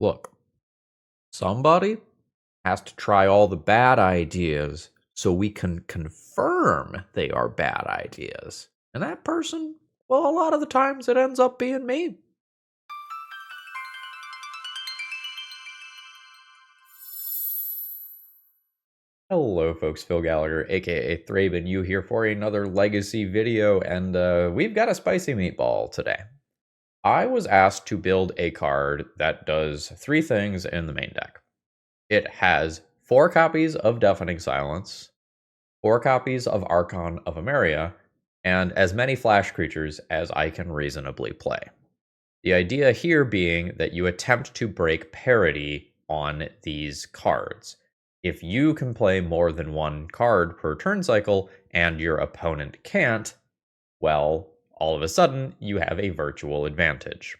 Look, somebody has to try all the bad ideas so we can confirm they are bad ideas. And that person, well, a lot of the times it ends up being me. Hello, folks. Phil Gallagher, aka ThrabenU, here for another legacy video, and we've got a spicy meatball today. I was asked to build a card that does three things in the main deck. It has 4 copies of Deafening Silence, 4 copies of Archon of Emeria, and as many flash creatures as I can reasonably play. The idea here being that you attempt to break parity on these cards. If you can play more than 1 card per turn cycle and your opponent can't, well, all of a sudden you have a virtual advantage.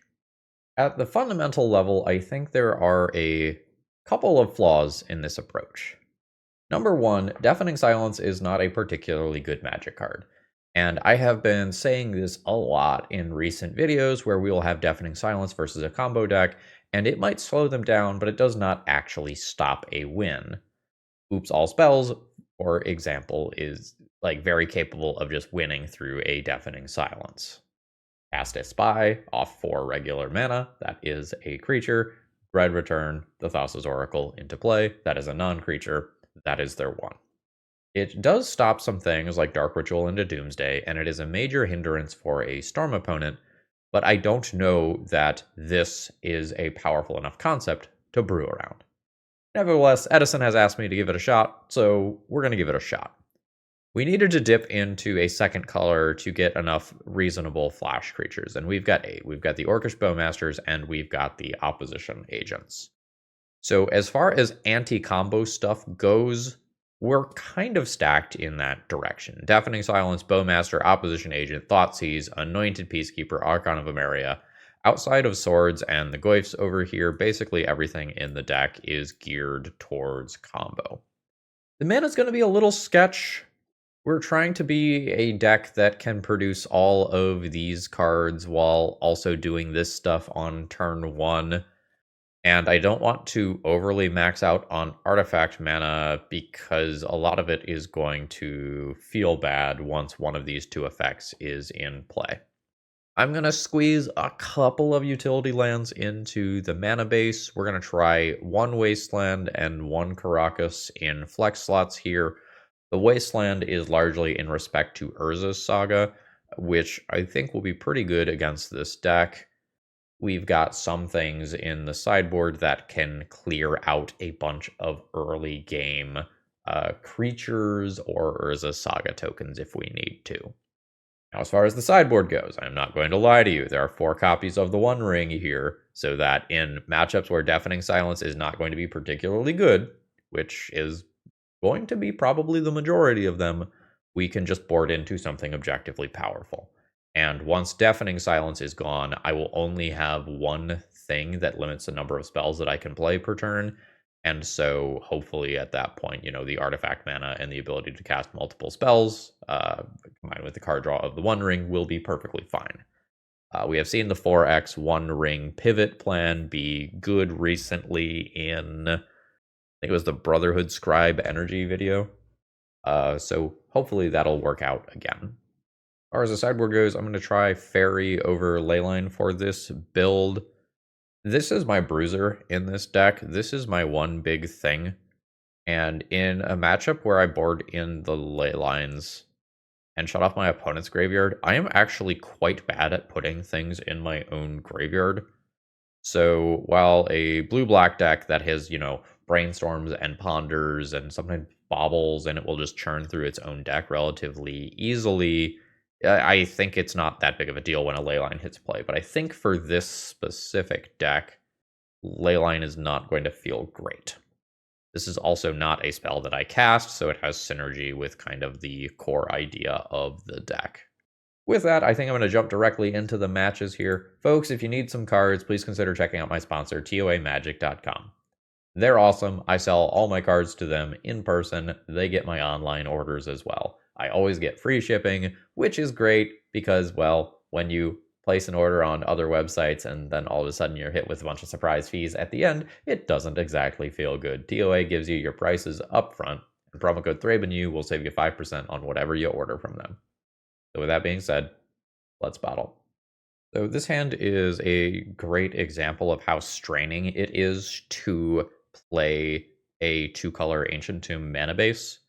At the fundamental level, I think there are a couple of flaws in this approach. Number 1, Deafening Silence is not a particularly good Magic card. And I have been saying this a lot in recent videos where we will have Deafening Silence versus a combo deck, and it might slow them down, but it does not actually stop a win. Oops All Spells, for example, is very capable of just winning through a Deafening Silence. Cast a Spy, off 4 regular mana, that is a creature. Dread Return, the Thassa's Oracle into play, that is a non-creature, that is their 1. It does stop some things like Dark Ritual into Doomsday, and it is a major hindrance for a Storm opponent, but I don't know that this is a powerful enough concept to brew around. Nevertheless, Edison has asked me to give it a shot, so we're going to give it a shot. We needed to dip into a second color to get enough reasonable flash creatures, and we've got 8. We've got the Orcish Bowmasters, and we've got the Opposition Agents. So as far as anti-combo stuff goes, we're kind of stacked in that direction. Deafening Silence, Bowmaster, Opposition Agent, Thoughtseize, Anointed Peacekeeper, Archon of Emeria. Outside of Swords and the Goyfs over here, basically everything in the deck is geared towards combo. The mana's going to be a little sketch. We're trying to be a deck that can produce all of these cards while also doing this stuff on turn 1. And I don't want to overly max out on artifact mana because a lot of it is going to feel bad once one of these 2 effects is in play. I'm going to squeeze a couple of utility lands into the mana base. We're going to try 1 Wasteland and 1 Karakas in flex slots here. The Wasteland is largely in respect to Urza's Saga, which I think will be pretty good against this deck. We've got some things in the sideboard that can clear out a bunch of early game creatures or Urza Saga tokens if we need to. Now, as far as the sideboard goes, I'm not going to lie to you. There are 4 copies of the One Ring here, so that in matchups where Deafening Silence is not going to be particularly good, which is going to be probably the majority of them, we can just board into something objectively powerful. And once Deafening Silence is gone, I will only have 1 thing that limits the number of spells that I can play per turn. And so hopefully at that point, the artifact mana and the ability to cast multiple spells, combined with the card draw of the One Ring, will be perfectly fine. We have seen the 4x One Ring pivot plan be good recently in, I think it was the Brotherhood Scribe Energy video. So hopefully that'll work out again. As far as the sideboard goes, I'm going to try Fairy over Leyline for this build. This is my bruiser in this deck. This is my one big thing. And in a matchup where I board in the Leylines and shut off my opponent's graveyard, I am actually quite bad at putting things in my own graveyard. So while a blue-black deck that has, brainstorms and ponders and sometimes bobbles and it will just churn through its own deck relatively easily, I think it's not that big of a deal when a Leyline hits play. But I think for this specific deck, Leyline is not going to feel great. This is also not a spell that I cast, so it has synergy with kind of the core idea of the deck. With that, I think I'm going to jump directly into the matches here. Folks, if you need some cards, please consider checking out my sponsor, TOAMagic.com. They're awesome. I sell all my cards to them in person. They get my online orders as well. I always get free shipping, which is great because, well, when you place an order on other websites, and then all of a sudden you're hit with a bunch of surprise fees at the end, it doesn't exactly feel good. TOA gives you your prices up front, and promo code ThrabenU will save you 5% on whatever you order from them. So with that being said, let's battle. So this hand is a great example of how straining it is to play a 2-color Ancient Tomb mana base.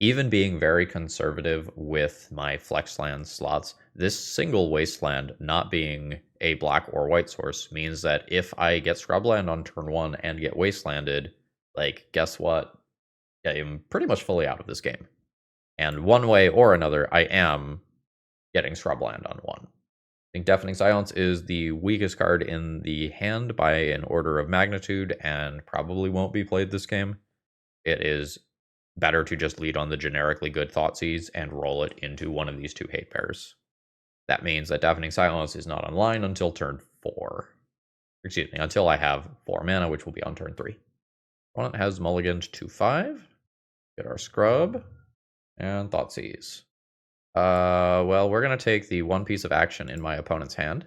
Even being very conservative with my flex land slots, this single wasteland not being a black or white source means that if I get scrubland on turn 1 and get wastelanded, like, guess what? I'm pretty much fully out of this game. And one way or another, I am getting scrubland on 1. I think Deafening Silence is the weakest card in the hand by an order of magnitude and probably won't be played this game. It is better to just lead on the generically good Thoughtseize and roll it into one of these 2 hate pairs. That means that Deafening Silence is not online until turn 4. Excuse me, until I have 4 mana, which will be on turn 3. Opponent has mulliganed to 5. Get our scrub and Thoughtseize. Well, we're going to take the 1 piece of action in my opponent's hand.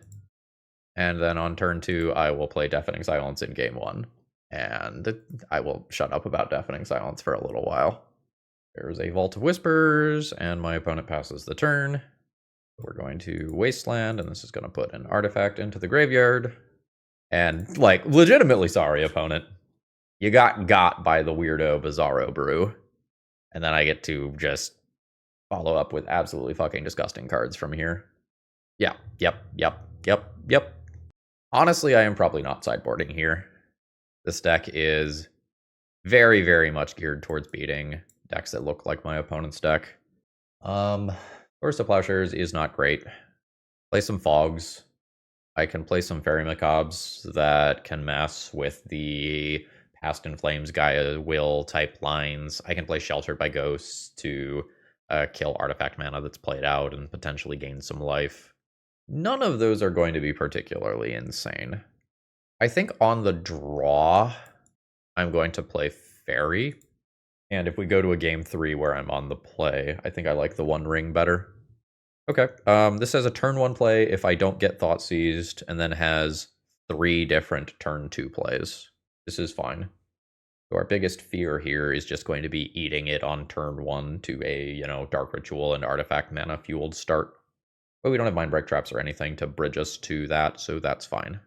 And then on turn 2, I will play Deafening Silence in game 1. And I will shut up about Deafening Silence for a little while. There's a Vault of Whispers, and my opponent passes the turn. We're going to Wasteland, and this is going to put an artifact into the graveyard. And, like, legitimately sorry, opponent. You got by the weirdo Bizarro Brew. And then I get to just follow up with absolutely fucking disgusting cards from here. Yeah, yep. Honestly, I am probably not sideboarding here. This deck is very, very much geared towards beating decks that look like my opponent's deck. Orzhov Flash is not great. Play some Fogs. I can play some Fairy Macabres that can mess with the Past in Flames, Gaia Will type lines. I can play Sheltered by Ghosts to kill artifact mana that's played out and potentially gain some life. None of those are going to be particularly insane. I think on the draw, I'm going to play Fairy. And if we go to a game 3 where I'm on the play, I think I like the One Ring better. Okay, this has a turn 1 play if I don't get Thoughtseized, and then has 3 different turn 2 plays. This is fine. So our biggest fear here is just going to be eating it on turn 1 to a, Dark Ritual and artifact mana fueled start. But we don't have Mind Break traps or anything to bridge us to that, so that's fine.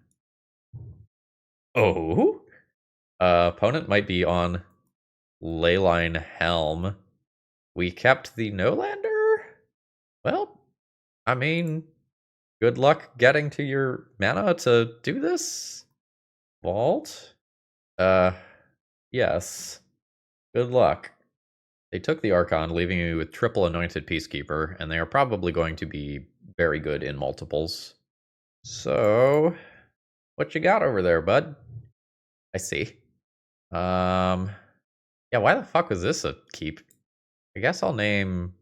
Oh? Opponent might be on Leyline Helm. We kept the No-Lander? Well, I mean, good luck getting to your mana to do this. Vault? Yes. Good luck. They took the Archon, leaving you with triple Anointed Peacekeeper, and they are probably going to be very good in multiples. So, what you got over there, bud? I see. Yeah, why the fuck was this a keep? I guess I'll name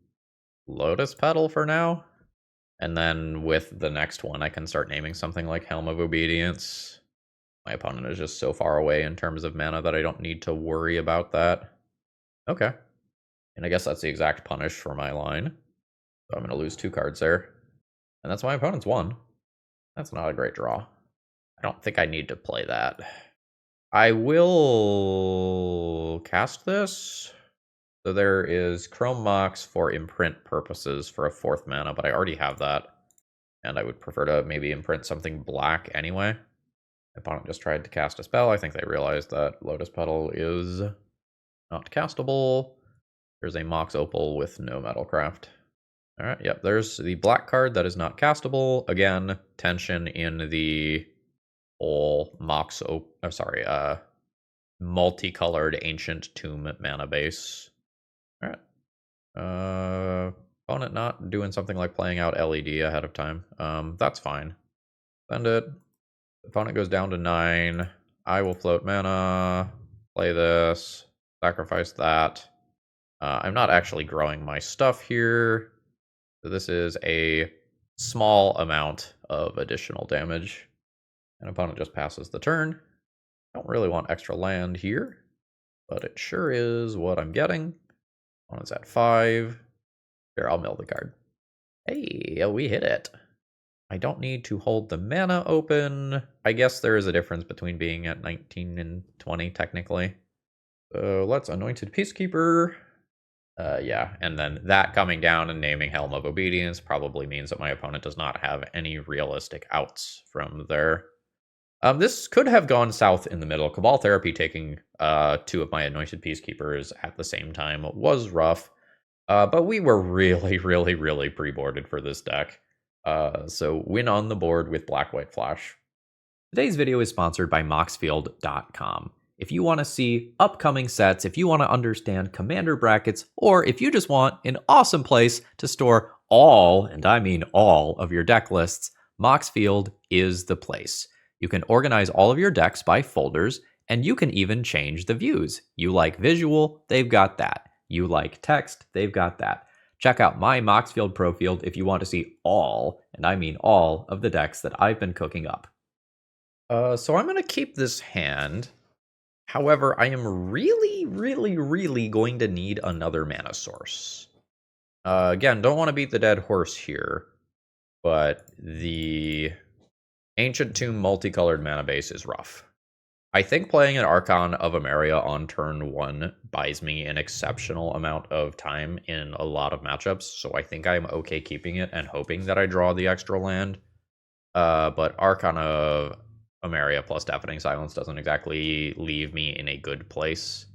Lotus Petal for now. And then with the next one, I can start naming something like Helm of Obedience. My opponent is just so far away in terms of mana that I don't need to worry about that. Okay. And I guess that's the exact punish for my line. So I'm going to lose 2 cards there. And that's my opponent's 1. That's not a great draw. I don't think I need to play that. I will cast this. So there is Chrome Mox for imprint purposes for a 4th mana, but I already have that. And I would prefer to maybe imprint something black anyway. My opponent just tried to cast a spell. I think they realized that Lotus Petal is not castable. There's a Mox Opal with no Metalcraft. Alright, yep, there's the black card that is not castable. Again, tension in the whole multicolored Ancient Tomb mana base. Alright. Opponent not doing something like playing out LED ahead of time. That's fine. Send it. Opponent goes down to 9. I will float mana. Play this. Sacrifice that. I'm not actually growing my stuff here. So this is a small amount of additional damage. And opponent just passes the turn. Don't really want extra land here, but it sure is what I'm getting. Opponent's at 5. Here, I'll mill the card. Hey, we hit it. I don't need to hold the mana open. I guess there is a difference between being at 19 and 20, technically. So let's Anointed Peacekeeper. Yeah, and then that coming down and naming Helm of Obedience probably means that my opponent does not have any realistic outs from there. This could have gone south in the middle. Cabal Therapy taking 2 of my Anointed Peacekeepers at the same time was rough. But we were really, really, really pre-boarded for this deck. So win on the board with Black-White Flash. Today's video is sponsored by Moxfield.com. If you want to see upcoming sets, if you want to understand commander brackets, or if you just want an awesome place to store all, and I mean all, of your deck lists, Moxfield is the place. You can organize all of your decks by folders, and you can even change the views. You like visual, they've got that. You like text, they've got that. Check out my Moxfield Pro Field if you want to see all, and I mean all, of the decks that I've been cooking up. So I'm going to keep this hand. However, I am really, really, really going to need another mana source. Again, don't want to beat the dead horse here, but the Ancient Tomb multicolored mana base is rough. I think playing an Archon of Emeria on turn 1 buys me an exceptional amount of time in a lot of matchups, so I think I'm okay keeping it and hoping that I draw the extra land. But Archon of Emeria plus Deafening Silence doesn't exactly leave me in a good place.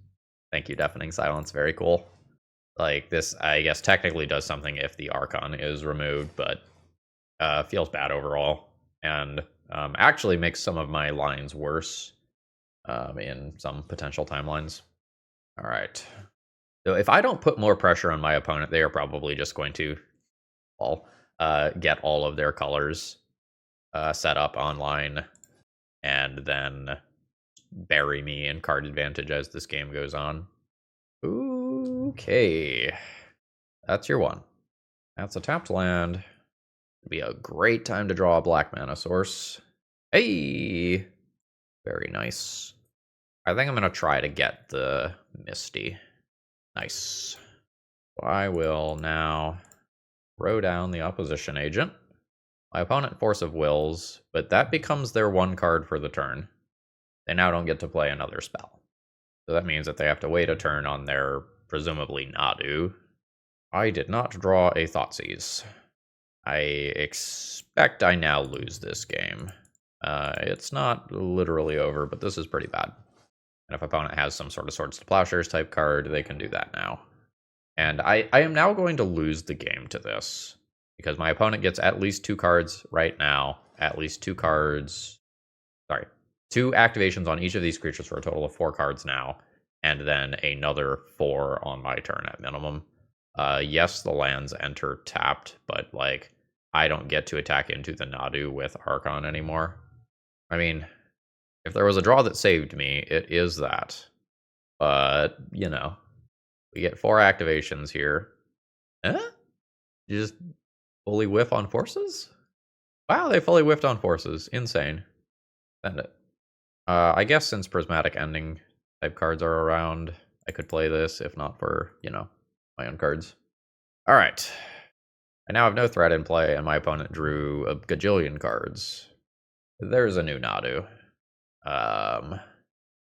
Thank you, Deafening Silence. Very cool. Like, this, I guess, technically does something if the Archon is removed, but feels bad overall. And actually makes some of my lines worse in some potential timelines. All right. So if I don't put more pressure on my opponent, they are probably just going to get all of their colors set up online and then bury me in card advantage as this game goes on. Okay. That's your one. That's a tapped land. It'd be a great time to draw a black mana source. Hey! Very nice. I think I'm going to try to get the Misty. Nice. So I will now throw down the opposition agent. My opponent Force of Wills, but that becomes their 1 card for the turn. They now don't get to play another spell. So that means that they have to wait a turn on their, presumably, Nadu. I did not draw a Thoughtseize. I expect I now lose this game. It's not literally over, but this is pretty bad. And if opponent has some sort of Swords to Plowshares type card, they can do that now. And I am now going to lose the game to this, because my opponent gets at least 2 cards right now, at least 2 cards, sorry, 2 activations on each of these creatures for a total of 4 cards now, and then another 4 on my turn at minimum. Yes, the lands enter tapped, but, like, I don't get to attack into the Nadu with Archon anymore. I mean, if there was a draw that saved me, it is that. But, you know, we get 4 activations here. You just fully whiff on forces? Wow, they fully whiffed on forces. Insane. Send it. I guess since Prismatic Ending type cards are around, I could play this, if not for, you know, my own cards. Alright. I now have no threat in play, and my opponent drew a gajillion cards. There's a new Nadu.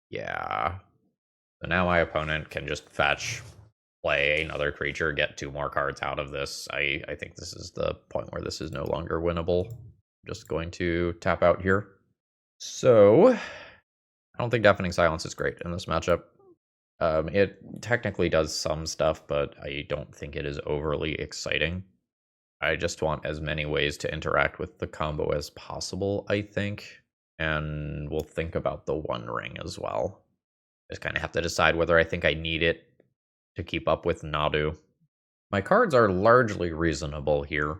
Yeah. So now my opponent can just fetch, play another creature, get 2 more cards out of this. I think this is the point where this is no longer winnable. I'm just going to tap out here. So, I don't think Deafening Silence is great in this matchup. It technically does some stuff, but I don't think it is overly exciting. I just want as many ways to interact with the combo as possible, I think. And we'll think about the One Ring as well. Just kind of have to decide whether I think I need it to keep up with Nadu. My cards are largely reasonable here.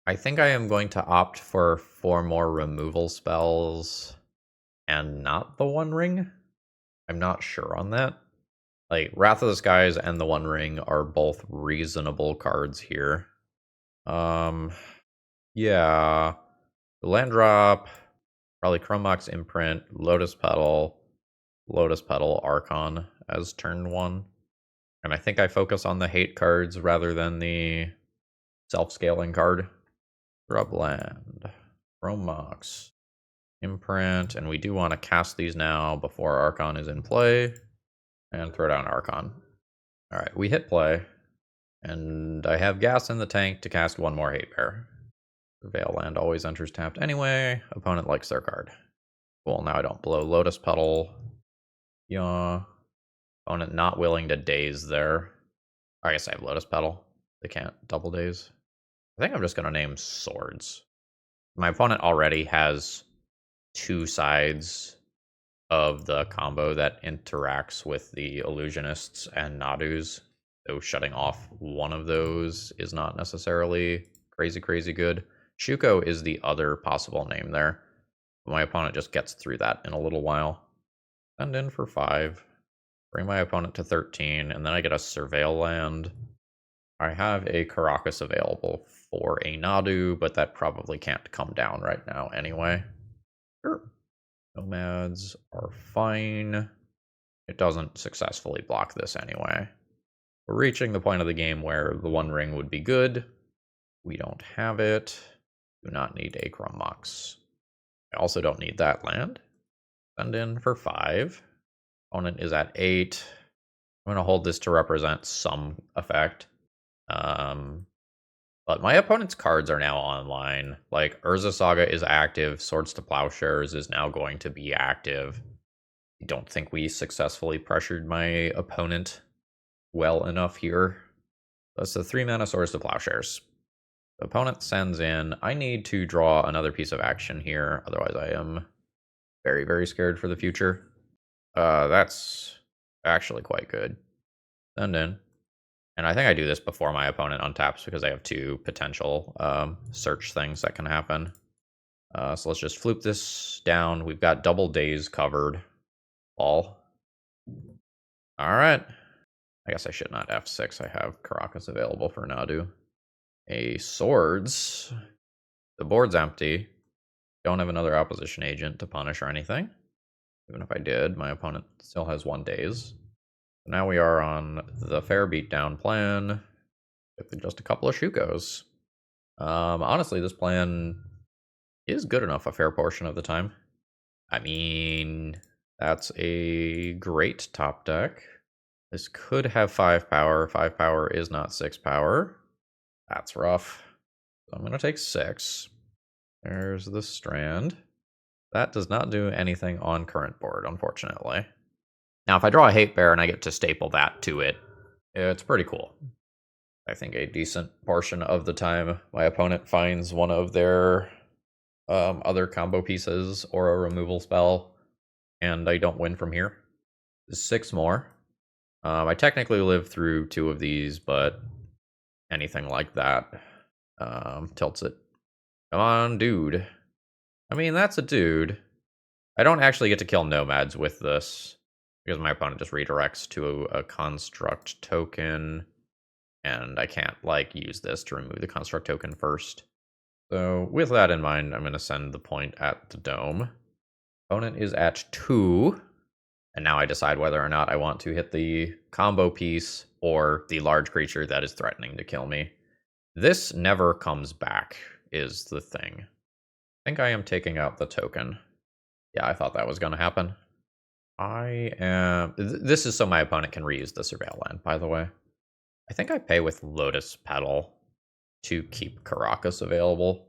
I think I am going to opt for 4 more removal spells and not the One Ring. I'm not sure on that. Like, Wrath of the Skies and the One Ring are both reasonable cards here. Yeah. The land drop, probably Chrome Mox Imprint, Lotus Petal, Archon as turn 1. And I think I focus on the hate cards rather than the self-scaling card. Shrubland. Romox. Imprint. And we do want to cast these now before Archon is in play. And throw down Archon. Alright, we hit play. And I have gas in the tank to cast one more Hate Bear. Veil Land always enters tapped anyway. Opponent likes their card. Cool, now I don't blow Lotus Petal. Yeah. Opponent not willing to daze there. I guess I have Lotus Petal. They can't double daze. I think I'm just going to name Swords. My opponent already has two sides of the combo that interacts with the Illusionists and Nadus. So shutting off one of those is not necessarily crazy good. Shuko is the other possible name there. My opponent just gets through that in a little while. Send in for 5. Bring my opponent to 13, and then I get a Surveil Land. I have a Caracas available for a Nadu, but that probably can't come down right now anyway. Sure. Nomads are fine. It doesn't successfully block this anyway. We're reaching the point of the game where the One Ring would be good. We don't have it. Do not need Acrum Mox. I also don't need that land. Send in for 5. Opponent is at 8. I'm going to hold this to represent some effect. But my opponent's cards are now online. Like, Urza Saga is active. Swords to Plowshares is now going to be active. I don't think we successfully pressured my opponent well enough here. That's the 3-mana Swords to Plowshares. The opponent sends in. I need to draw another piece of action here. Otherwise, I am very scared for the future. That's actually quite good. Send in. And I think I do this before my opponent untaps because I have 2 potential search things that can happen. So let's just floop this down. We've got double days covered. All right. I guess I should not F6. I have Caracas available for Nadu. A Swords. The board's empty. Don't have another opposition agent to punish or anything. Even if I did, my opponent still has 1 daze. Now we are on the fair beatdown plan with just a couple of Shukos. Honestly, this plan is good enough a fair portion of the time. I mean, that's a great top deck. This could have 5 power. 5 power is not 6 power. That's rough. So I'm going to take 6. There's the Strand. That does not do anything on current board, unfortunately. Now, if I draw a Hate Bear and I get to staple that to it, it's pretty cool. I think a decent portion of the time my opponent finds one of their other combo pieces or a removal spell, and I don't win from here. 6 more. I technically live through 2 of these, but anything like that tilts it. Come on, dude. I mean, that's a dude. I don't actually get to kill nomads with this, because my opponent just redirects to a construct token, and I can't, like, use this to remove the construct token first. So, with that in mind, I'm going to send the point at the dome. Opponent is at 2, and now I decide whether or not I want to hit the combo piece or the large creature that is threatening to kill me. This never comes back, is the thing. I think I am taking out the token. Yeah, I thought that was going to happen. I am... This is so my opponent can reuse the Surveil Land, by the way. I think I pay with Lotus Petal to keep Caracas available.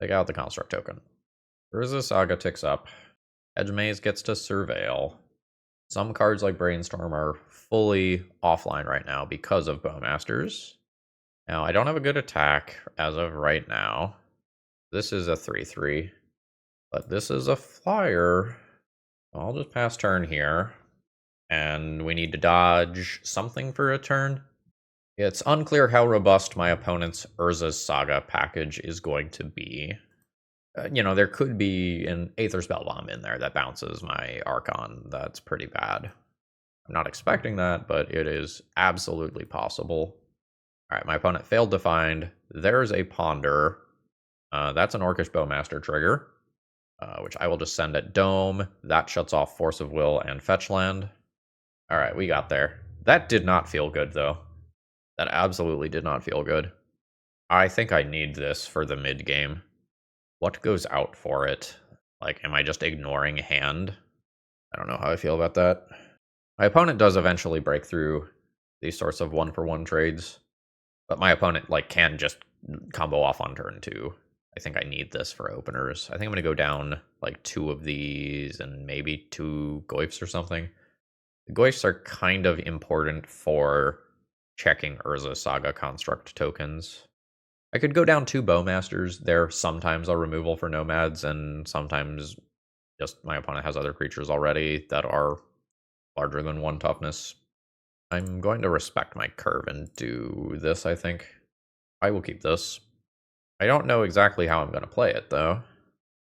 Take out the Construct token. Urza Saga ticks up. Edge Maze gets to Surveil. Some cards like Brainstorm are fully offline right now because of Bowmasters. Now, I don't have a good attack as of right now. This is a 3/3, but this is a flyer. I'll just pass turn here, and we need to dodge something for a turn. It's unclear how robust my opponent's Urza's Saga package is going to be. There could be an Aether Spellbomb in there that bounces my Archon. That's pretty bad. I'm not expecting that, but it is absolutely possible. All right, my opponent failed to find. There's a Ponder. That's an Orcish Bowmaster trigger, which I will just send at Dome. That shuts off Force of Will and Fetch Land. All right, we got there. That did not feel good, though. That absolutely did not feel good. I think I need this for the mid game. What goes out for it? Like, am I just ignoring hand? I don't know how I feel about that. My opponent does eventually break through these sorts of 1-for-1 trades, but my opponent like can just combo off on turn 2. I think I need this for openers. I think I'm going to go down like 2 of these and maybe 2 Goyfs or something. The Goyfs are kind of important for checking Urza Saga construct tokens. I could go down 2 Bowmasters. They're sometimes a removal for nomads, and sometimes just my opponent has other creatures already that are larger than 1 toughness. I'm going to respect my curve and do this, I think. I will keep this. I don't know exactly how I'm going to play it, though.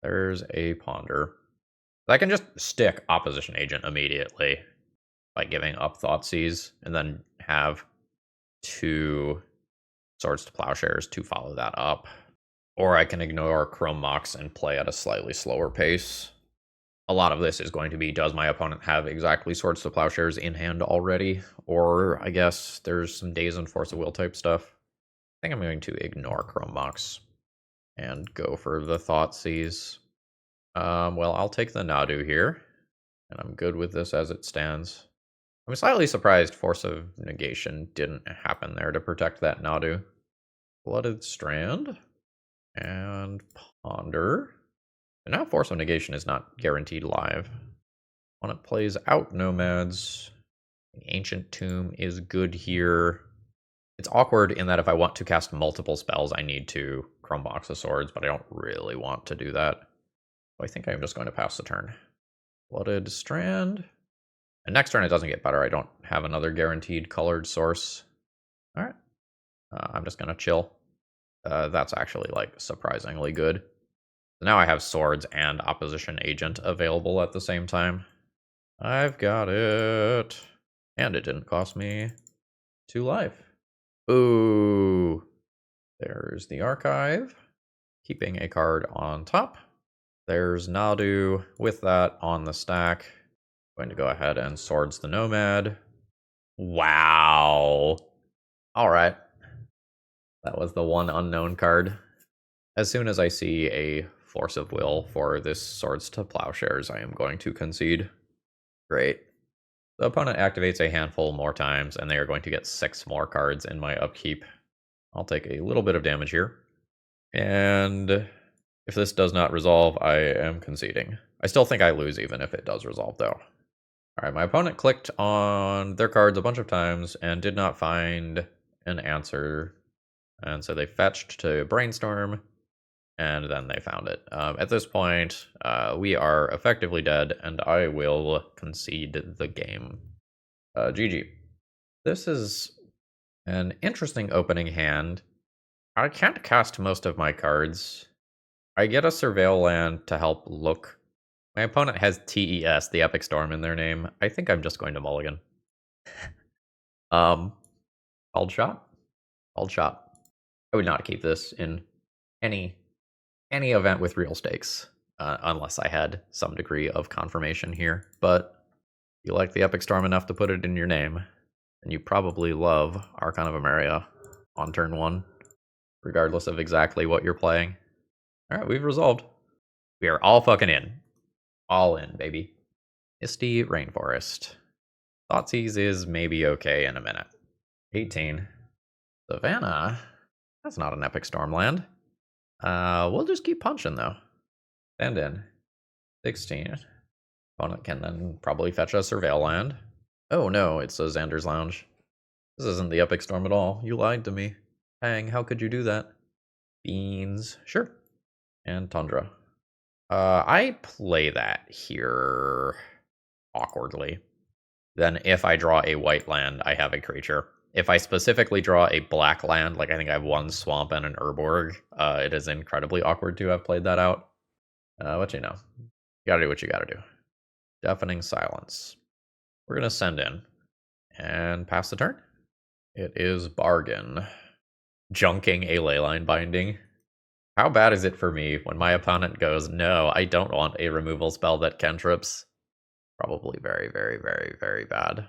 There's a Ponder. I can just stick Opposition Agent immediately by giving up Thoughtseize, and then have 2 Swords to Plowshares to follow that up. Or I can ignore Chrome Mox and play at a slightly slower pace. A lot of this is going to be, does my opponent have exactly Swords to Plowshares in hand already? Or I guess there's some Daze and Force of Will type stuff. I think I'm going to ignore Chrome Mox and go for the Thoughtseize. Well, I'll take the Nadu here, and I'm good with this as it stands. I'm slightly surprised Force of Negation didn't happen there to protect that Nadu. Blooded Strand and Ponder. And now Force of Negation is not guaranteed live. When it plays out Nomads, Ancient Tomb is good here. It's awkward in that if I want to cast multiple spells, I need to Chrome Box of Swords, but I don't really want to do that. So I think I'm just going to pass the turn. Blooded Strand. And next turn it doesn't get better. I don't have another guaranteed colored source. All right. I'm just going to chill. That's actually like surprisingly good. So now I have Swords and Opposition Agent available at the same time. I've got it. And it didn't cost me 2 life. Ooh. There's the Archive. Keeping a card on top. There's Nadu with that on the stack. Going to go ahead and Swords the Nomad. Wow. All right. That was the one unknown card. As soon as I see a Force of Will for this Swords to Plowshares, I am going to concede. Great. The opponent activates a handful more times, and they are going to get 6 more cards in my upkeep. I'll take a little bit of damage here. And if this does not resolve, I am conceding. I still think I lose even if it does resolve, though. Alright, my opponent clicked on their cards a bunch of times and did not find an answer. And so they fetched to Brainstorm, and then they found it. At this point, we are effectively dead, and I will concede the game. GG. This is an interesting opening hand. I can't cast most of my cards. I get a Surveil land to help look. My opponent has TES, the Epic Storm, in their name. I think I'm just going to mulligan. Called shot. Called shot. I would not keep this in any event with real stakes, unless I had some degree of confirmation here. But you like the Epic Storm enough to put it in your name, and you probably love Archon of Emeria on turn 1, regardless of exactly what you're playing. Alright, we've resolved. We are all fucking in. All in, baby. Misty Rainforest. Thoughtseize is maybe okay in a minute. 18. Savannah. That's not an Epic Storm land. We'll just keep punching, though. Stand in. 16. Opponent can then probably fetch a Surveil land. Oh no, it's a Xander's Lounge. This isn't the Epic Storm at all. You lied to me. Hang, how could you do that? Beans. Sure. And Tundra. I play that here awkwardly. Then if I draw a white land, I have a creature. If I specifically draw a black land, like I think I have 1 swamp and an Urborg, it is incredibly awkward to have played that out. But you know, you gotta do what you gotta do. Deafening Silence. We're gonna send in and pass the turn. It is Bargain. Junking a Leyline Binding. How bad is it for me when my opponent goes, no, I don't want a removal spell that cantrips? Probably very, very, very, very bad.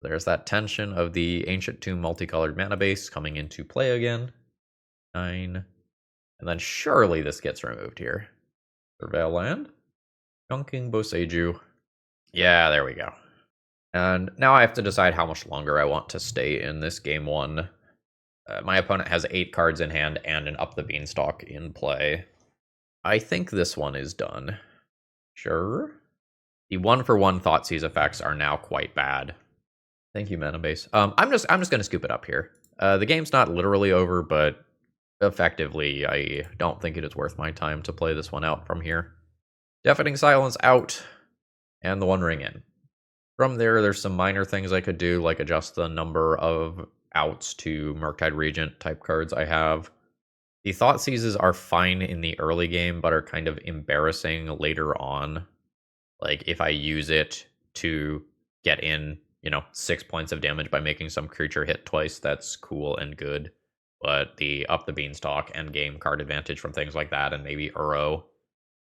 There's that tension of the Ancient Tomb multicolored mana base coming into play again. 9. And then surely this gets removed here. Surveil land. Chunking Boseiju. Yeah, there we go. And now I have to decide how much longer I want to stay in this game 1. My opponent has 8 cards in hand and an Up the Beanstalk in play. I think this one is done. Sure. The 1-for-1 Thoughtseize effects are now quite bad. Thank you, Mana Base. I'm just gonna scoop it up here. The game's not literally over, but effectively, I don't think it is worth my time to play this one out from here. Deafening Silence out, and the One Ring in. From there, there's some minor things I could do, like adjust the number of outs to Murktide Regent type cards I have. The Thoughtseizes are fine in the early game, but are kind of embarrassing later on. Like, if I use it to get in, 6 points of damage by making some creature hit twice, that's cool and good. But the Up the Beanstalk endgame card advantage from things like that, and maybe Uro,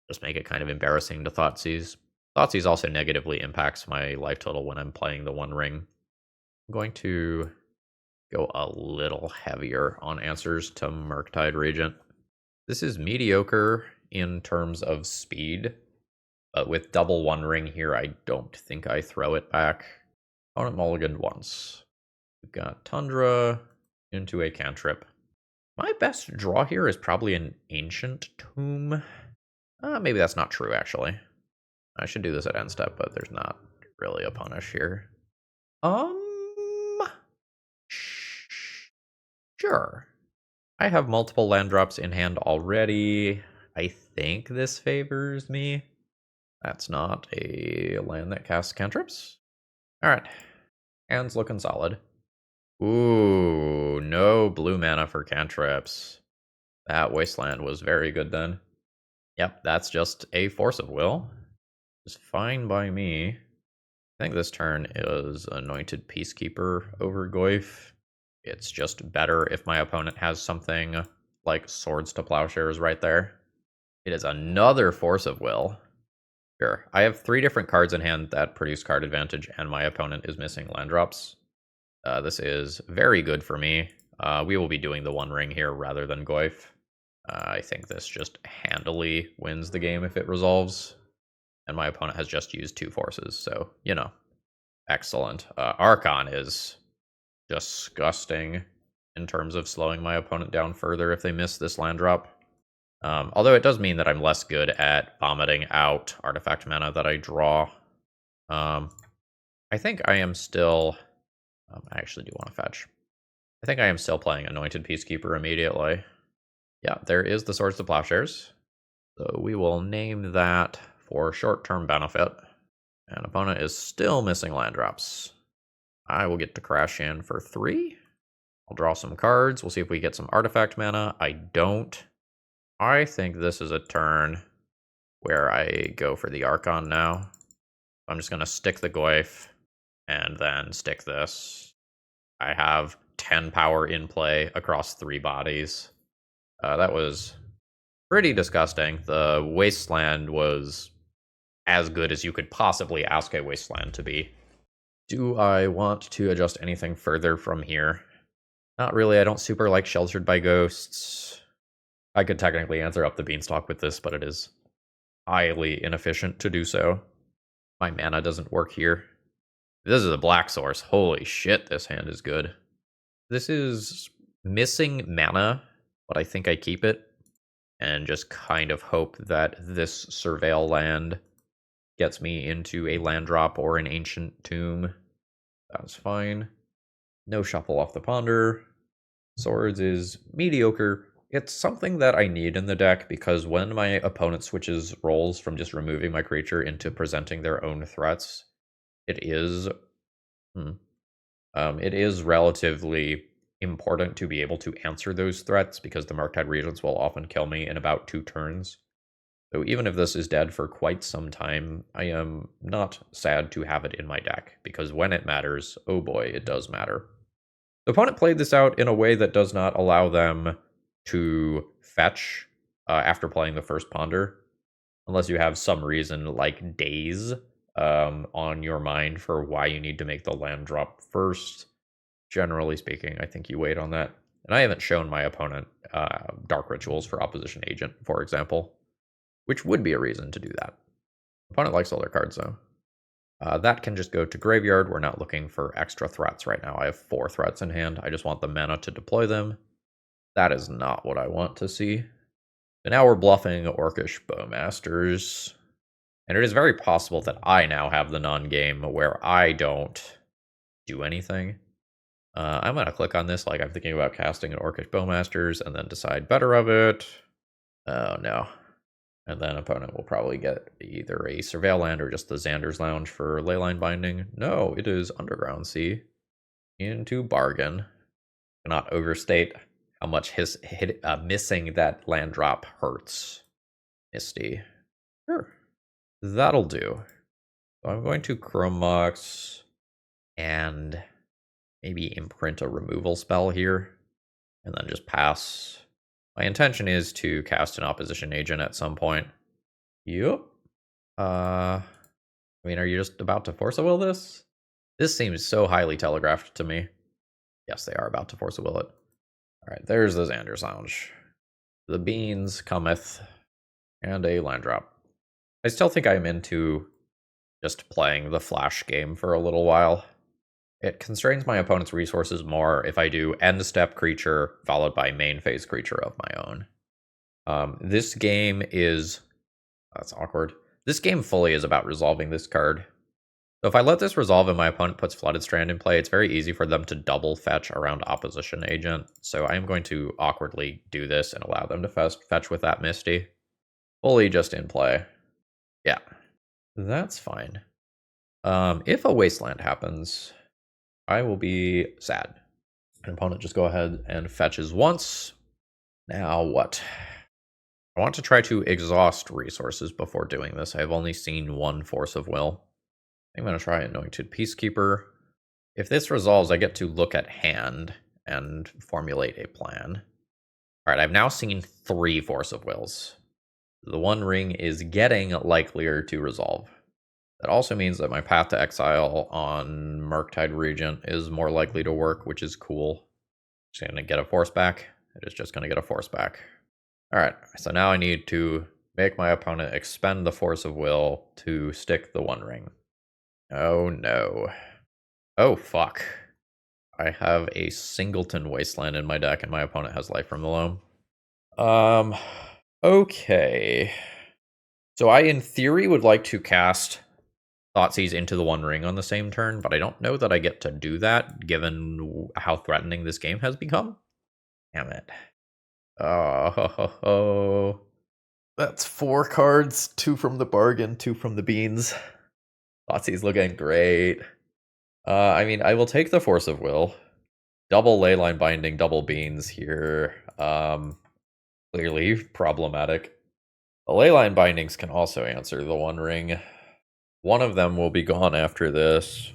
just make it kind of embarrassing to Thoughtseize. Thoughtseize also negatively impacts my life total when I'm playing the One Ring. I'm going to go a little heavier on answers to Murktide Regent. This is mediocre in terms of speed, but with double One Ring here, I don't think I throw it back. Opponent mulliganed once. We've got Tundra into a cantrip. My best draw here is probably an Ancient Tomb. Maybe that's not true, actually. I should do this at end step, but there's not really a punish here. Sure. I have multiple land drops in hand already. I think this favors me. That's not a land that casts cantrips. Alright. Hand's looking solid. Ooh, no blue mana for cantrips. That wasteland was very good then. Yep, that's just a Force of Will. It's fine by me. I think this turn is Anointed Peacekeeper over Goyf. It's just better if my opponent has something like Swords to Plowshares right there. It is another Force of Will. Sure, I have 3 different cards in hand that produce card advantage, and my opponent is missing land drops. This is very good for me. We will be doing the One Ring here rather than Goyf. I think this just handily wins the game if it resolves. And my opponent has just used 2 forces, so, excellent. Archon is disgusting in terms of slowing my opponent down further if they miss this land drop. Although it does mean that I'm less good at vomiting out artifact mana that I draw. I think I am still... I actually do want to fetch. I think I am still playing Anointed Peacekeeper immediately. Yeah, there is the Swords to Plowshares. So we will name that for short-term benefit. And opponent is still missing land drops. I will get to crash in for 3. I'll draw some cards. We'll see if we get some artifact mana. I don't. I think this is a turn where I go for the Archon now. I'm just going to stick the Goyf and then stick this. I have 10 power in play across 3 bodies. That was pretty disgusting. The Wasteland was as good as you could possibly ask a Wasteland to be. Do I want to adjust anything further from here? Not really. I don't super like Sheltered by Ghosts. I could technically answer Up the Beanstalk with this, but it is highly inefficient to do so. My mana doesn't work here. This is a black source. Holy shit, this hand is good. This is missing mana, but I think I keep it. And just kind of hope that this Surveil land gets me into a land drop or an Ancient Tomb. That's fine. No Shuffle off the Ponder. Swords is mediocre. It's something that I need in the deck because when my opponent switches roles from just removing my creature into presenting their own threats, it is relatively important to be able to answer those threats because the Murktide Regents will often kill me in about 2 turns. So even if this is dead for quite some time, I am not sad to have it in my deck because when it matters, oh boy, it does matter. The opponent played this out in a way that does not allow them to fetch after playing the first Ponder, unless you have some reason like days on your mind for why you need to make the land drop first. Generally speaking, I think you wait on that. And I haven't shown my opponent Dark Rituals for Opposition Agent, for example, which would be a reason to do that. Opponent likes all their cards, though. That can just go to Graveyard. We're not looking for extra threats right now. I have 4 threats in hand. I just want the mana to deploy them. That is not what I want to see. So now we're bluffing Orcish Bowmasters. And it is very possible that I now have the non-game where I don't do anything. I'm going to click on this like I'm thinking about casting an Orcish Bowmasters and then decide better of it. Oh, no. And then opponent will probably get either a Surveil land or just the Xander's Lounge for Leyline Binding. No, it is Underground Sea into Bargain. Cannot overstate how much missing that land drop hurts. Misty. Sure. That'll do. So I'm going to Chrome Mox and maybe imprint a removal spell here and then just pass. My intention is to cast an opposition agent at some point. Yep. I mean, are you just about to Force a Will this? This seems so highly telegraphed to me. Yes, they are about to Force a Will it. Alright, there's the Xander's Lounge. The Beans cometh, and a land drop. I still think I'm into just playing the Flash game for a little while. It constrains my opponent's resources more if I do end step creature followed by main phase creature of my own. This game is... That's awkward. This game fully is about resolving this card. So if I let this resolve and my opponent puts Flooded Strand in play, it's very easy for them to double fetch around Opposition Agent. So I am going to awkwardly do this and allow them to fetch with that Misty. Fully just in play. Yeah, that's fine. If a Wasteland happens, I will be sad. An opponent just go ahead and fetches once. Now what? I want to try to exhaust resources before doing this. I've only seen 1 Force of Will. I'm going to try Anointed Peacekeeper. If this resolves, I get to look at hand and formulate a plan. Alright, I've now seen 3 Force of Wills. The One Ring is getting likelier to resolve. That also means that my Path to Exile on Murktide Regent is more likely to work, which is cool. Just going to get a Force back. It is just going to get a Force back. Alright, so now I need to make my opponent expend the Force of Will to stick the One Ring. Oh no. Oh fuck. I have a Singleton Wasteland in my deck and my opponent has Life from the Loam. Okay. So I, in theory, would like to cast Thoughtseize into the One Ring on the same turn, but I don't know that I get to do that, given how threatening this game has become. Damn it. Oh, that's 4 cards. 2 from the bargain, 2 from the beans. Thoughtseize looking great. I mean, I will take the Force of Will. Double Leyline Binding, double beans here. Clearly problematic. The Leyline Bindings can also answer the One Ring. One of them will be gone after this.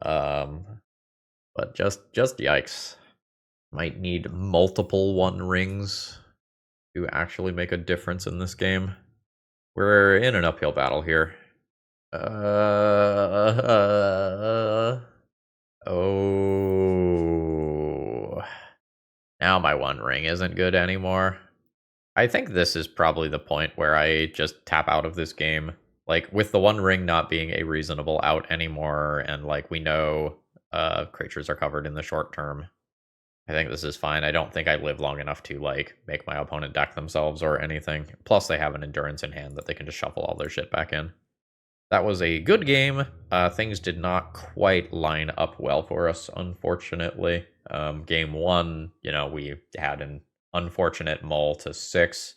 But just yikes. Might need multiple One Rings to actually make a difference in this game. We're in an uphill battle here. Oh. Now my One Ring isn't good anymore. I think this is probably the point where I just tap out of this game. Like, with the One Ring not being a reasonable out anymore, and, like, we know creatures are covered in the short term. I think this is fine. I don't think I live long enough to, like, make my opponent deck themselves or anything. Plus, they have an Endurance in hand that they can just shuffle all their shit back in. That was a good game. Things did not quite line up well for us, unfortunately. Game 1, you know, we had an unfortunate mull to 6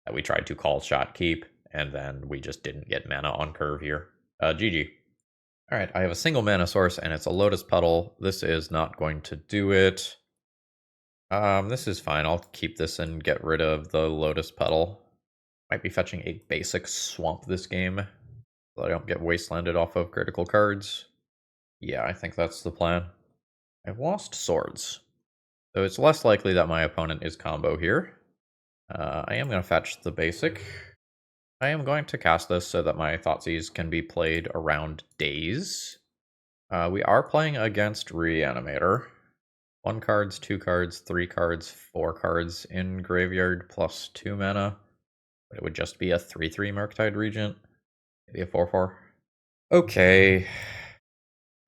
that we tried to call shot keep, and then we just didn't get mana on curve here. GG. Alright, I have a single mana source, and it's a Lotus Petal. This is not going to do it. This is fine. I'll keep this and get rid of the Lotus Petal. Might be fetching a basic Swamp this game, so I don't get wastelanded off of critical cards. Yeah, I think that's the plan. I've lost Swords, so it's less likely that my opponent is combo here. I am going to fetch the basic. I am going to cast this so that my Thoughtseize can be played around Daze. We are playing against Reanimator. 1 cards, 2 cards, 3 cards, 4 cards in graveyard plus 2 mana. But it would just be a 3/3 Murktide Regent. Maybe a 4/4. Okay.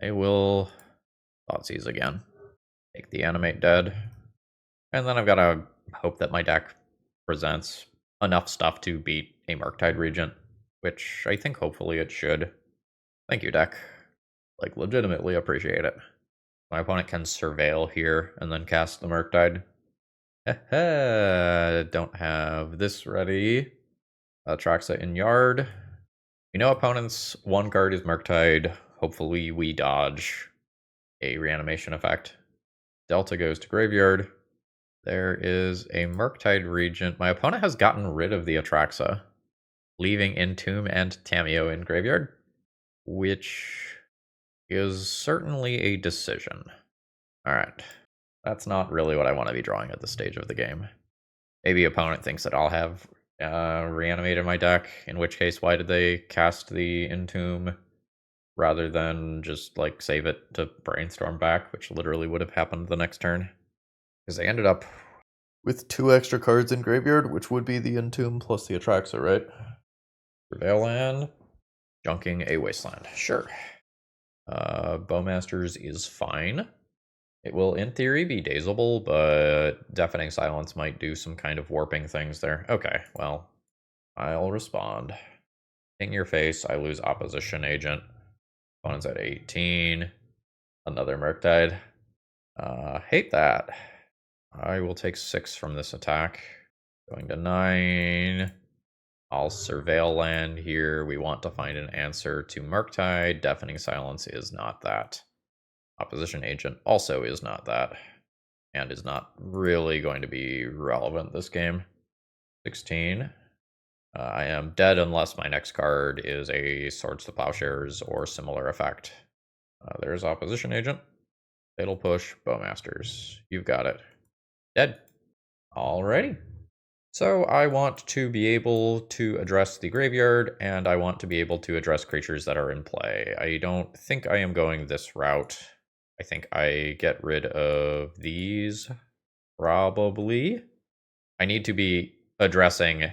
I will Thoughtseize again. Take the Animate Dead. And then I've got to hope that my deck presents enough stuff to beat a Murktide Regent, which I think hopefully it should. Thank you, deck. Like, legitimately appreciate it. My opponent can Surveil here and then cast the Murktide. Don't have this ready. Traxa in yard. We know opponent's 1 card is Murktide. Hopefully we dodge a reanimation effect. Delta goes to graveyard. There is a Murktide Regent. My opponent has gotten rid of the Atraxa, leaving Entomb and Tamiyo in graveyard, which is certainly a decision. Alright. That's not really what I want to be drawing at this stage of the game. Maybe opponent thinks that I'll have reanimated my deck, in which case why did they cast the Entomb rather than just like save it to brainstorm back, which literally would have happened the next turn. Because they ended up with 2 extra cards in graveyard, which would be the Entomb plus the Atraxa, right? Surveil land, junking a Wasteland. Sure. Bowmasters is fine. It will, in theory, be dazable, but Deafening Silence might do some kind of warping things there. Okay, well, I'll respond. In your face, I lose Opposition Agent. Opponent's at 18. Another Murktide. Hate that. I will take 6 from this attack. Going to 9. I'll Surveil land here. We want to find an answer to Murktide. Deafening Silence is not that. Opposition Agent also is not that, and is not really going to be relevant this game. 16. I am dead unless my next card is a Swords to Plowshares or similar effect. There's Opposition Agent. Fatal Push, Bowmasters. You've got it. Dead. Alrighty. So I want to be able to address the graveyard, and I want to be able to address creatures that are in play. I don't think I am going this route. I think I get rid of these, probably. I need to be addressing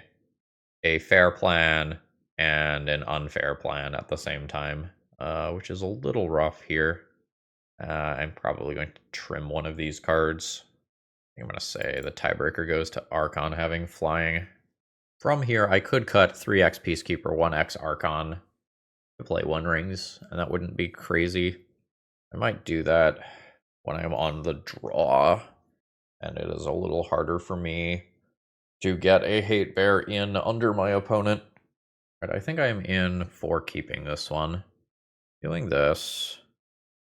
a fair plan and an unfair plan at the same time, which is a little rough here. I'm probably going to trim one of these cards. I'm going to say the tiebreaker goes to Archon having flying. From here, I could cut 3x Peacekeeper, 1x Archon to play One Rings, and that wouldn't be crazy. I might do that when I'm on the draw, and it is a little harder for me to get a Hate Bear in under my opponent. But I think I am in for keeping this one. Doing this,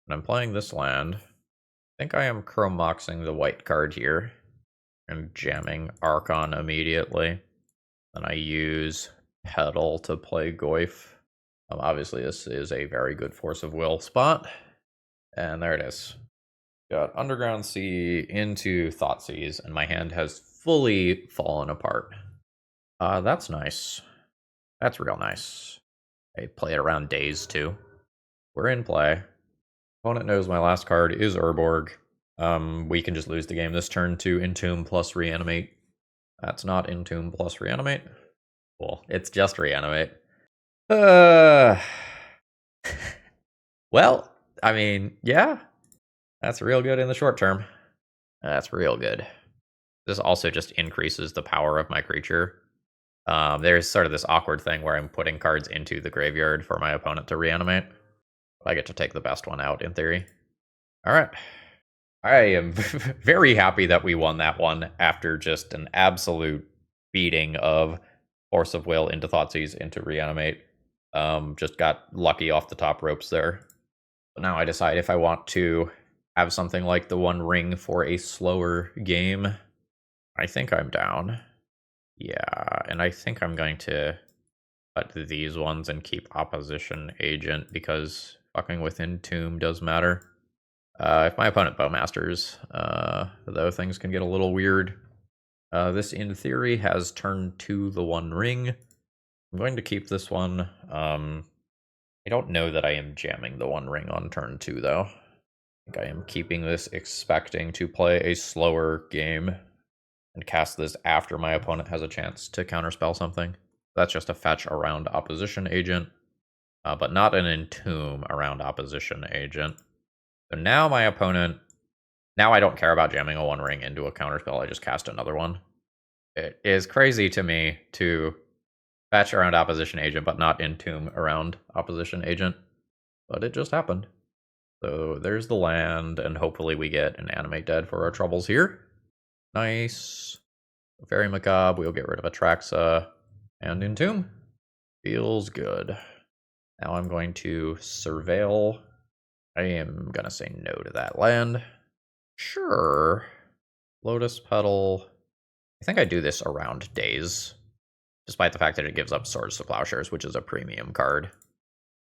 and I'm playing this land. I think I am Chromoxing the white card here, and jamming Archon immediately. Then I use Petal to play Goyf. Obviously, this is a very good Force of Will spot. And there it is. Got Underground Sea into Thoughtseize, and my hand has fully fallen apart. That's nice. That's real nice. I play it around days, too. We're in play. Opponent knows my last card is Urborg. We can just lose the game this turn to Entomb plus Reanimate. That's not Entomb plus Reanimate. Cool. It's just Reanimate. Well, I mean, yeah. That's real good in the short term. That's real good. This also just increases the power of my creature. There's sort of this awkward thing where I'm putting cards into the graveyard for my opponent to reanimate. I get to take the best one out, in theory. Alright. I am very happy that we won that one after just an absolute beating of Force of Will into Thoughtseize into Reanimate. Just got lucky off the top ropes there. But now I decide if I want to have something like the One Ring for a slower game. I think I'm down. Yeah, and I think I'm going to cut these ones and keep Opposition Agent because fucking with Entomb does matter. If my opponent Bowmasters, though, things can get a little weird. This, in theory, has turned to the One Ring. I'm going to keep this one. I don't know that I am jamming the One Ring on turn 2, though. think I am keeping this expecting to play a slower game and cast this after my opponent has a chance to counterspell something. That's just a fetch around opposition agent, but not an entomb around opposition agent. So now my opponent, now I don't care about jamming a One Ring into a counterspell, I just cast another one. It is crazy to me to fetch around opposition agent, but not entomb around opposition agent. But it just happened. So there's the land, and hopefully we get an Animate Dead for our troubles here. Nice. Very Macabre, we'll get rid of Atraxa and Entomb. Feels good. Now I'm going to Surveil. I am going to say no to that land. Sure. Lotus Petal. I think I do this around Days, despite the fact that it gives up Swords to Plowshares, which is a premium card.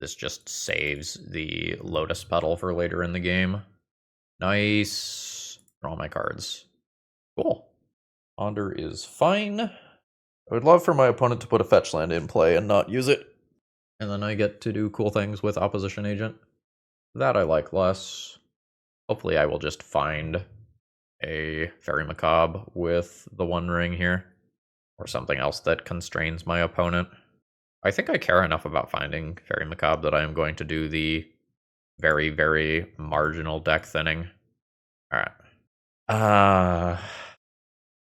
This just saves the Lotus Petal for later in the game. Nice. Draw my cards. Cool. Ponder is fine. I would love for my opponent to put a fetch land in play and not use it. And then I get to do cool things with opposition agent. That I like less. Hopefully I will just find a Fairy Macabre with the One Ring here, or something else that constrains my opponent. I think I care enough about finding Fairy Macabre that I am going to do the very, very marginal deck thinning. Alright.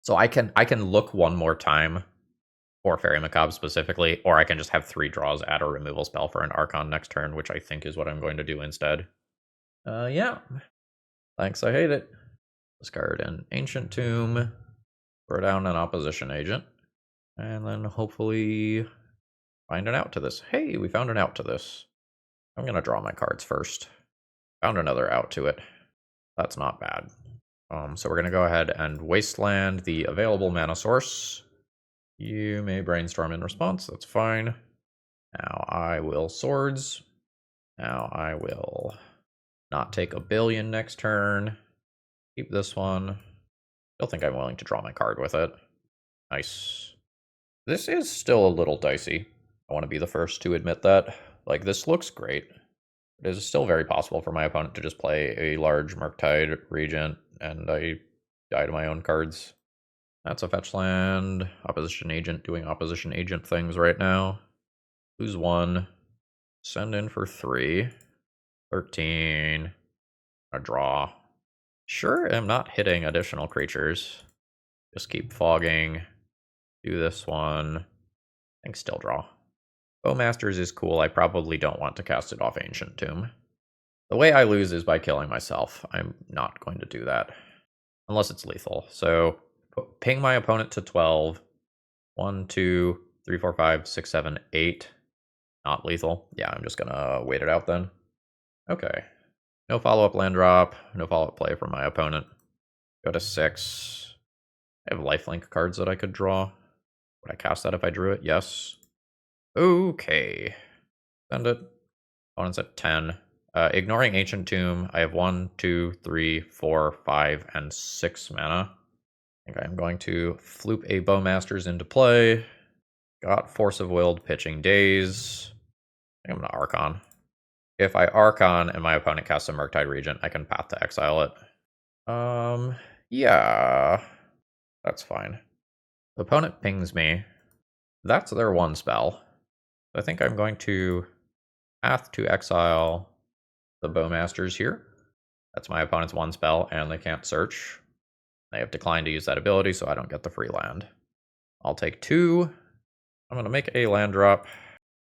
So I can look one more time for Fairy Macabre specifically, or I can just have 3 draws, add a removal spell for an Archon next turn, which I think is what I'm going to do instead. Yeah. Thanks, I hate it. Discard an Ancient Tomb, throw down an opposition agent, and then hopefully find an out to this. Hey, we found an out to this. I'm going to draw my cards first. Found another out to it. That's not bad. So we're going to go ahead and Wasteland the available mana source. You may brainstorm in response, that's fine. Now I will Swords. Now I will not take a billion next turn. Keep this one. Still think I'm willing to draw my card with it. Nice. This is still a little dicey. I want to be the first to admit that. Like, this looks great. It is still very possible for my opponent to just play a large Murktide Regent, and I die to my own cards. That's a fetch land. Opposition agent doing opposition agent things right now. Lose 1. Send in for 3. 13. A draw. Sure, I'm not hitting additional creatures. Just keep fogging. Do this one. I think still draw. Bowmasters is cool. I probably don't want to cast it off Ancient Tomb. The way I lose is by killing myself. I'm not going to do that. Unless it's lethal. So ping my opponent to 12. 1, 2, 3, 4, 5, 6, 7, 8. Not lethal. Yeah, I'm just gonna wait it out then. Okay. No follow-up land drop. No follow-up play from my opponent. Go to 6. I have lifelink cards that I could draw. Would I cast that if I drew it? Yes. Okay. Send it. Opponent's at 10. Ignoring Ancient Tomb, I have 1, 2, 3, 4, 5, and 6 mana. I think I'm going to floop a Bowmasters into play. Got Force of Willed, pitching Days. I think I'm gonna Archon. If I Archon and my opponent casts a Murktide Regent, I can Path to Exile it. Yeah. That's fine. The opponent pings me. That's their one spell. I think I'm going to Path to Exile the Bowmasters here. That's my opponent's one spell, and they can't search. They have declined to use that ability, so I don't get the free land. I'll take 2. I'm going to make a land drop.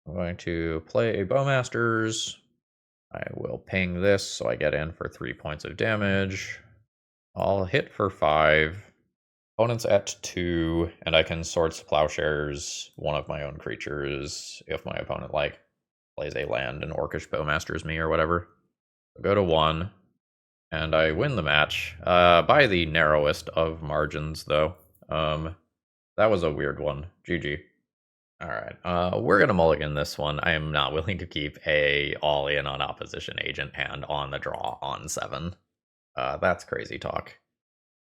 I'm going to play a Bowmasters. I will ping this, so I get in for 3 points of damage. I'll hit for 5. Opponent's at 2, and I can Swords to Plowshares one of my own creatures if my opponent, like, plays a land and Orcish Bowmasters me or whatever. I'll go to 1, and I win the match. By the narrowest of margins, though. That was a weird one. GG. Alright, we're gonna mulligan this one. I am not willing to keep a all-in on opposition agent and on the draw on 7. That's crazy talk.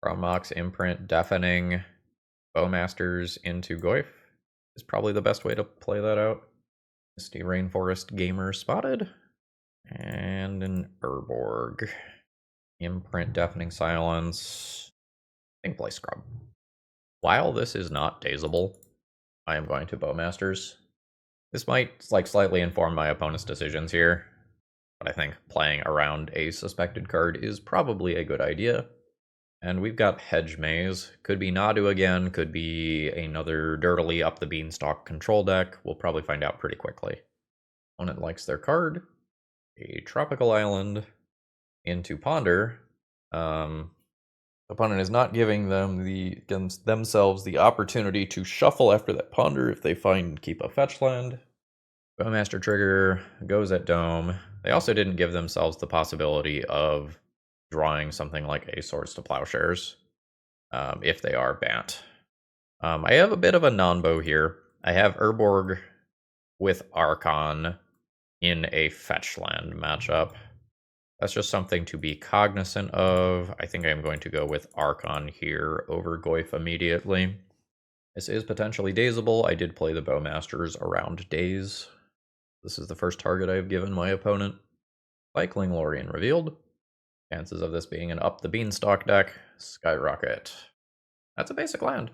From Mox Imprint, Deafening, Bowmasters into Goyf is probably the best way to play that out. Misty Rainforest Gamer spotted. And an Urborg. Imprint, Deafening Silence. I think play Scrub. While this is not dazable, I am going to Bowmasters. This might like slightly inform my opponent's decisions here, but I think playing around a suspected card is probably a good idea. And we've got Hedge Maze. Could be Nadu again, could be another dirtily up the beanstalk control deck. We'll probably find out pretty quickly. Opponent likes their card. A Tropical Island into Ponder. Opponent is not giving them themselves the opportunity to shuffle after that Ponder if they keep a fetch land. Bowmaster trigger goes at Dome. They also didn't give themselves the possibility of drawing something like a Swords to Plowshares if they are Bant. I have a bit of a non-bow here. I have Urborg with Archon in a fetch land matchup. That's just something to be cognizant of. I think I'm going to go with Archon here over Goyf immediately. This is potentially dazable. I did play the Bowmasters around daze. This is the first target I have given my opponent. Cycling Lorien revealed. Chances of this being an up the beanstalk deck skyrocket. That's a basic land.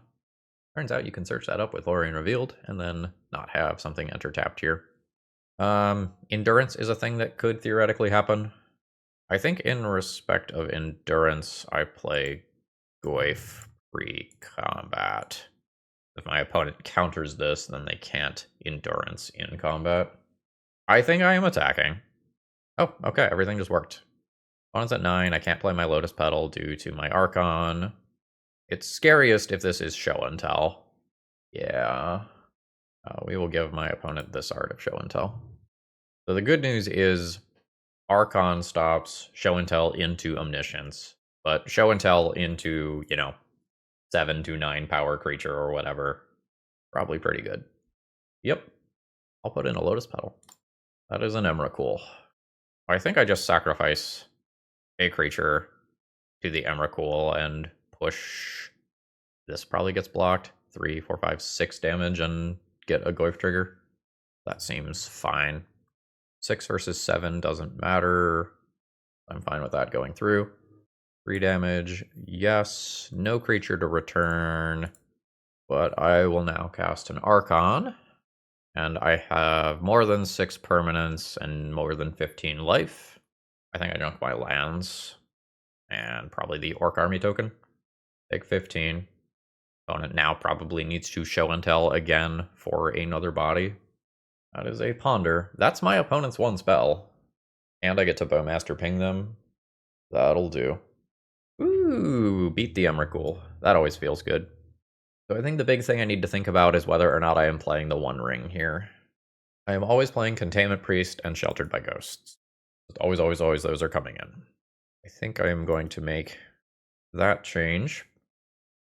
Turns out you can search that up with Lorien revealed and then not have something enter tapped here. Endurance is a thing that could theoretically happen. I think in respect of endurance, I play Goyf pre-combat. If my opponent counters this, then they can't endurance in combat. I think I am attacking. Oh, okay, everything just worked. Opponent's at 9, I can't play my Lotus Petal due to my Archon. It's scariest if this is Show and Tell. Yeah. We will give my opponent this art of Show and Tell. So the good news is Archon stops Show and Tell into Omniscience, but Show and Tell into, 7 to 9 power creature or whatever. Probably pretty good. Yep. I'll put in a Lotus Petal. That is an Emrakul. I think I just sacrifice a creature to the Emrakul and push. This probably gets blocked. 3, 4, 5, 6 damage and get a Goyf trigger. That seems fine. 6 versus 7 doesn't matter. I'm fine with that going through. 3 damage, yes. No creature to return. But I will now cast an Archon. And I have more than 6 permanents and more than 15 life. I think I junk my lands. And probably the Orc Army token. Take 15. Opponent now probably needs to Show and Tell again for another body. That is a Ponder. That's my opponent's one spell. And I get to Bowmaster ping them. That'll do. Ooh, beat the Emrakul. That always feels good. So I think the big thing I need to think about is whether or not I am playing the One Ring here. I am always playing Containment Priest and Sheltered by Ghosts. Always, always, always those are coming in. I think I am going to make that change.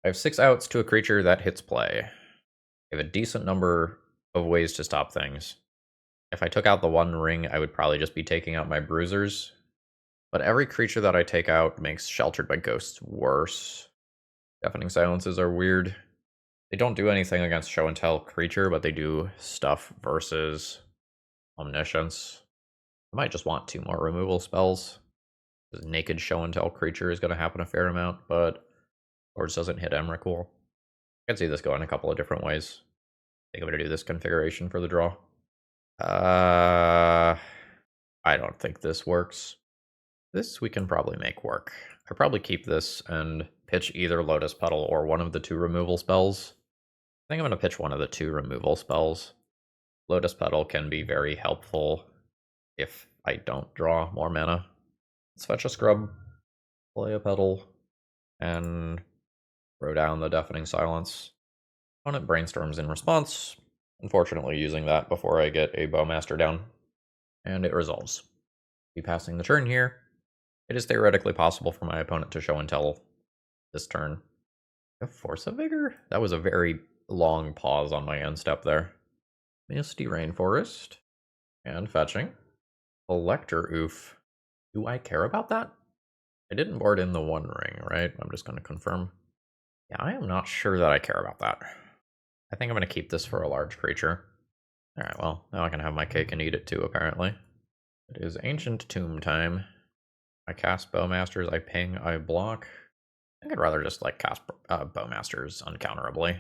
I have 6 outs to a creature that hits play. I have a decent number of ways to stop things. If I took out the One Ring, I would probably just be taking out my Bruisers. But every creature that I take out makes Sheltered by Ghosts worse. Deafening Silences are weird. They don't do anything against Show and Tell creature, but they do stuff versus Omniscience. I might just want 2 more removal spells. This naked Show and Tell creature is going to happen a fair amount, but Lords doesn't hit Emrakul. I can see this going a couple of different ways. I think I'm going to do this configuration for the draw. I don't think this works. This we can probably make work. I probably keep this and pitch either Lotus Petal or one of the 2 removal spells. I think I'm going to pitch one of the 2 removal spells. Lotus Petal can be very helpful if I don't draw more mana. Let's fetch a Scrub, play a Petal, and throw down the Deafening Silence. Opponent brainstorms in response, unfortunately using that before I get a Bowmaster down. And it resolves. Be passing the turn here. It is theoretically possible for my opponent to Show and Tell this turn. Force of Vigor? That was a very long pause on my end step there. Misty Rainforest. And fetching. Elector Oof. Do I care about that? I didn't board in the One Ring, right? I'm just going to confirm. Yeah, I am not sure that I care about that. I think I'm going to keep this for a large creature. Alright, well, now I can have my cake and eat it too, apparently. It is Ancient Tomb time. I cast Bowmasters, I ping, I block. I think I'd rather just like cast Bowmasters uncounterably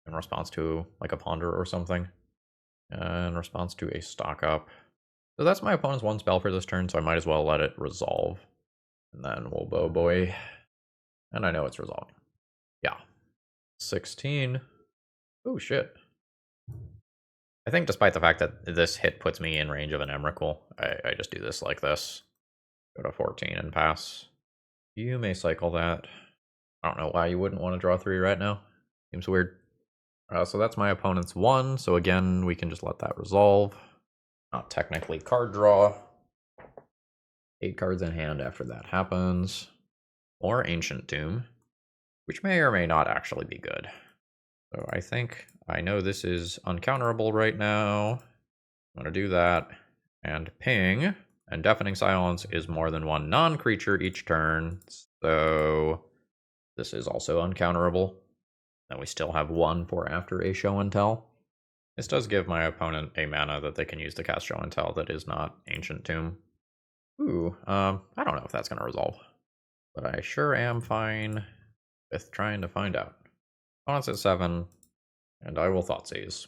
in response to like a Ponder or something. In response to a stock up. So that's my opponent's one spell for this turn, so I might as well let it resolve. And then we'll bow boy. And I know it's resolving. Yeah. 16. Oh shit. I think despite the fact that this hit puts me in range of an Emrakul, I just do this like this. Go to 14 and pass. You may cycle that. I don't know why you wouldn't want to draw 3 right now. Seems weird. So that's my opponent's 1. So again, we can just let that resolve. Not technically card draw. 8 cards in hand after that happens. Or Ancient Tomb, which may or may not actually be good. So I think I know this is uncounterable right now. I'm going to do that. And ping. And Deafening Silence is more than one non-creature each turn. So this is also uncounterable. And we still have 1 for after a Show and Tell. This does give my opponent a mana that they can use to cast Show and Tell that is not Ancient Tomb. Ooh, I don't know if that's going to resolve. But I sure am fine with trying to find out. Opponent's at 7, and I will Thoughtseize.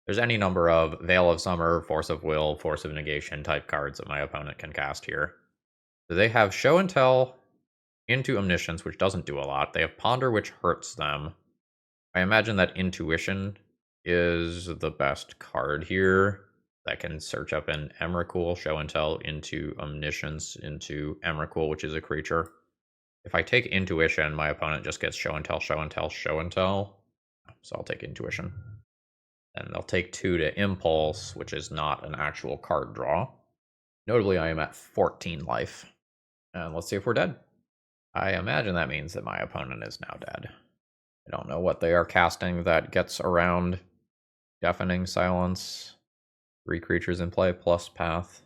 There's any number of Veil of Summer, Force of Will, Force of Negation type cards that my opponent can cast here. So they have Show and Tell into Omniscience, which doesn't do a lot. They have Ponder, which hurts them. I imagine that Intuition is the best card here. That can search up an Emrakul, Show and Tell into Omniscience, into Emrakul, which is a creature. If I take Intuition, my opponent just gets Show and Tell, Show and Tell, Show and Tell. So I'll take Intuition. And they'll take 2 to Impulse, which is not an actual card draw. Notably, I am at 14 life. And let's see if we're dead. I imagine that means that my opponent is now dead. I don't know what they are casting that gets around Deafening Silence. 3 creatures in play plus path.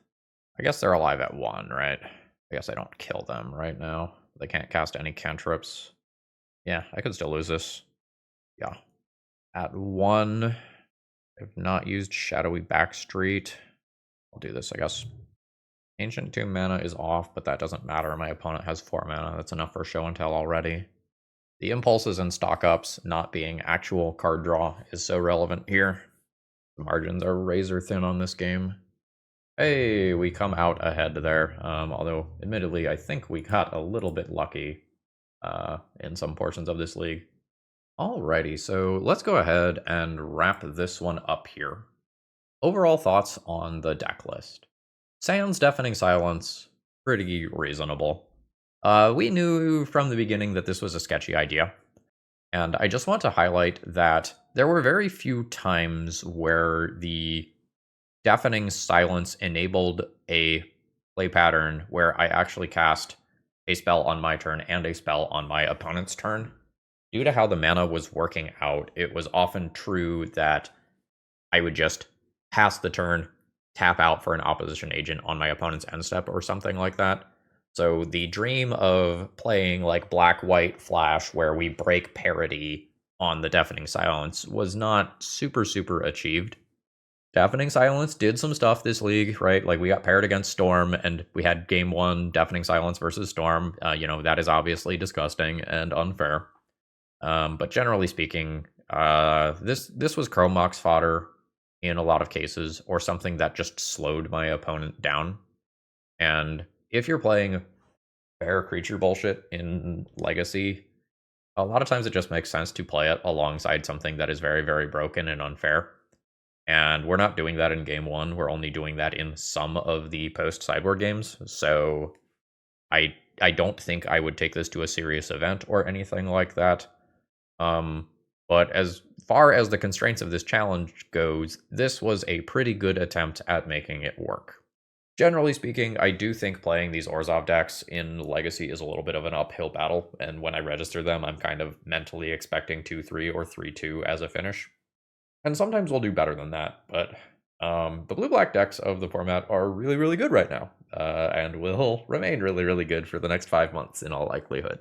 I guess they're alive at 1, right? I guess I don't kill them right now. They can't cast any cantrips. Yeah, I could still lose this. Yeah. At 1, I've not used Shadowy Backstreet. I'll do this, I guess. Ancient Tomb mana is off, but that doesn't matter. My opponent has 4 mana. That's enough for Show and Tell already. The impulses and stock ups not being actual card draw is so relevant here. The margins are razor thin on this game. Hey, we come out ahead there. Although, admittedly, I think we got a little bit lucky in some portions of this league. Alrighty, so let's go ahead and wrap this one up here. Overall thoughts on the deck list. Sans Deafening Silence, pretty reasonable. We knew from the beginning that this was a sketchy idea. And I just want to highlight that there were very few times where the Deafening Silence enabled a play pattern where I actually cast a spell on my turn and a spell on my opponent's turn. Due to how the mana was working out, it was often true that I would just pass the turn, tap out for an opposition agent on my opponent's end step or something like that. So the dream of playing like black-white Flash where we break parity on the Deafening Silence was not super achieved. Deafening Silence did some stuff this league, right? Like we got paired against Storm and we had game 1 Deafening Silence versus Storm. That is obviously disgusting and unfair. But generally speaking, this was Chrome Mox fodder in a lot of cases, or something that just slowed my opponent down. And if you're playing fair creature bullshit in Legacy, a lot of times it just makes sense to play it alongside something that is very broken and unfair. And we're not doing that in game 1. We're only doing that in some of the post-sideboard games. So I don't think I would take this to a serious event or anything like that. But as far as the constraints of this challenge goes, this was a pretty good attempt at making it work. Generally speaking, I do think playing these Orzhov decks in Legacy is a little bit of an uphill battle, and when I register them, I'm kind of mentally expecting 2-3 or 3-2 as a finish. And sometimes we'll do better than that, but the blue-black decks of the format are really good right now, and will remain really good for the next 5 months in all likelihood.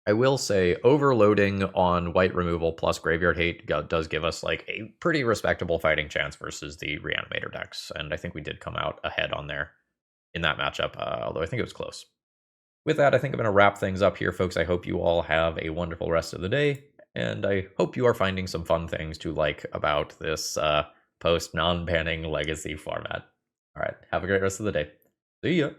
I will say overloading on white removal plus graveyard hate does give us like a pretty respectable fighting chance versus the Reanimator decks, and I think we did come out ahead on there. in that matchup, although I think it was close. With that, I think I'm going to wrap things up here, folks. I hope you all have a wonderful rest of the day, and I hope you are finding some fun things to like about this post non-banning legacy format. All right, have a great rest of the day. See ya.